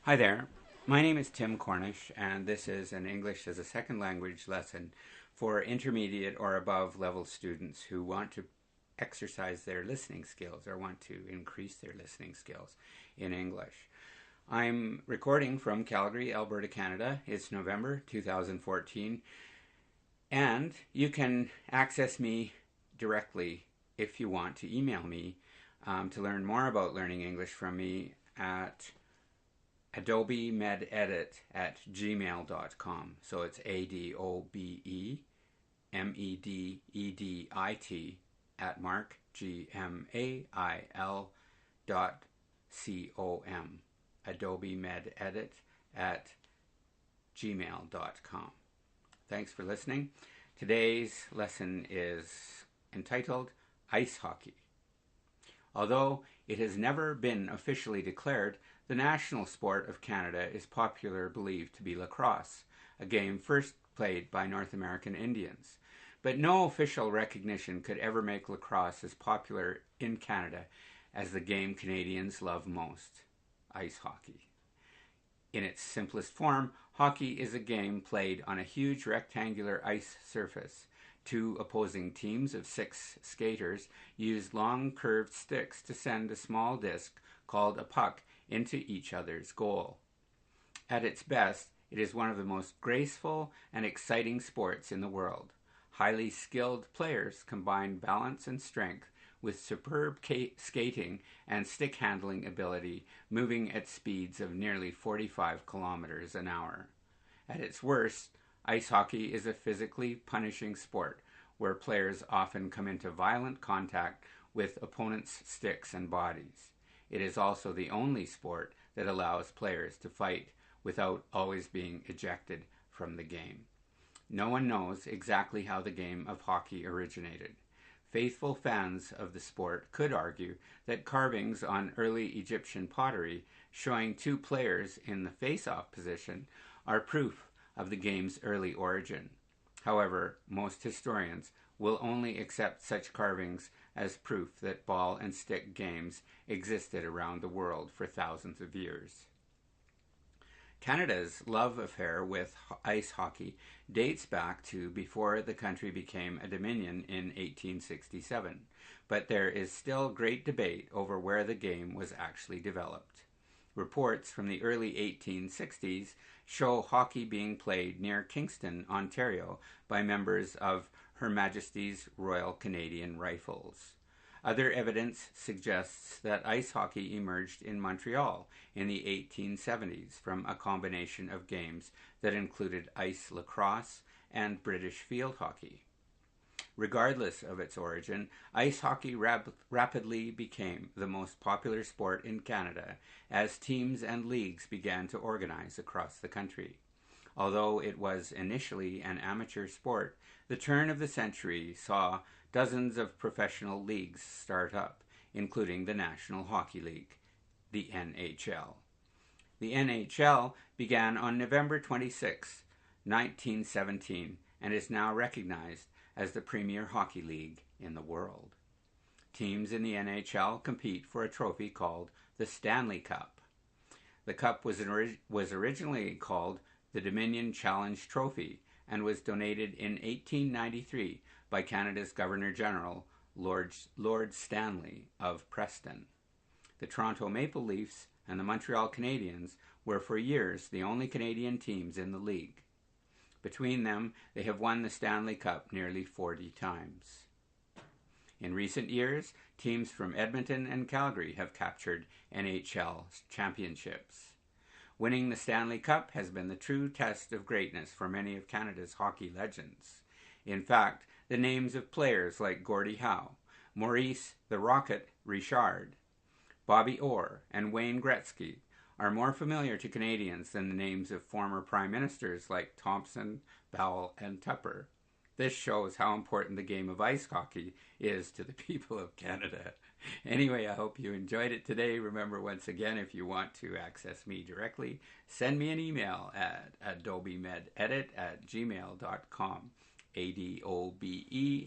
Hi there. My name is Tim Cornish, and this is an English as a second language lesson for intermediate or above level students who want to exercise their listening skills or want to increase their listening skills in English. I'm recording from Calgary, Alberta, Canada. It's November 2014, and you can access me directly if you want to email me to learn more about learning English from me at adobemededit@gmail.com. So it's ADOBEMEDEDIT at mark GMAIL.com. adobemededit@gmail.com. Thanks for listening. Today's lesson is entitled Ice Hockey. Although it has never been officially declared, the national sport of Canada is popularly believed to be lacrosse, a game first played by North American Indians. But no official recognition could ever make lacrosse as popular in Canada as the game Canadians love most, ice hockey. In its simplest form, hockey is a game played on a huge rectangular ice surface. Two opposing teams of 6 skaters use long curved sticks to send a small disc called a puck into each other's goal. At its best, it is one of the most graceful and exciting sports in the world. Highly skilled players combine balance and strength with superb skating and stick handling ability, moving at speeds of nearly 45 kilometers an hour. At its worst, ice hockey is a physically punishing sport where players often come into violent contact with opponents' sticks and bodies. It is also the only sport that allows players to fight without always being ejected from the game. No one knows exactly how the game of hockey originated. Faithful fans of the sport could argue that carvings on early Egyptian pottery showing 2 players in the face-off position are proof of the game's early origin. However, most historians will only accept such carvings as proof that ball and stick games existed around the world for thousands of years. Canada's love affair with ice hockey dates back to before the country became a dominion in 1867, but there is still great debate over where the game was actually developed. Reports from the early 1860s show hockey being played near Kingston, Ontario, by members of Her Majesty's Royal Canadian Rifles. Other evidence suggests that ice hockey emerged in Montreal in the 1870s from a combination of games that included ice lacrosse and British field hockey. Regardless of its origin, ice hockey rapidly became the most popular sport in Canada as teams and leagues began to organize across the country. Although it was initially an amateur sport, the turn of the century saw dozens of professional leagues start up, including the National Hockey League, the NHL. The NHL began on November 26, 1917, and is now recognized as the premier hockey league in the world. Teams in the NHL compete for a trophy called the Stanley Cup. The Cup was originally called the Dominion Challenge Trophy and was donated in 1893 by Canada's Governor-General, Lord Stanley of Preston. The Toronto Maple Leafs and the Montreal Canadiens were for years the only Canadian teams in the league. Between them, they have won the Stanley Cup nearly 40 times. In recent years, teams from Edmonton and Calgary have captured NHL championships. Winning the Stanley Cup has been the true test of greatness for many of Canada's hockey legends. In fact, the names of players like Gordie Howe, Maurice the Rocket Richard, Bobby Orr, and Wayne Gretzky are more familiar to Canadians than the names of former prime ministers like Thompson, Bowell, and Tupper. This shows how important the game of ice hockey is to the people of Canada. Anyway, I hope you enjoyed it today. Remember, once again, if you want to access me directly, send me an email at adobemededit@gmail.com. ADOBEMEDEDIT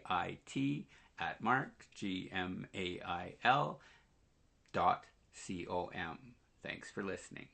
@ GMAIL.com. Thanks for listening.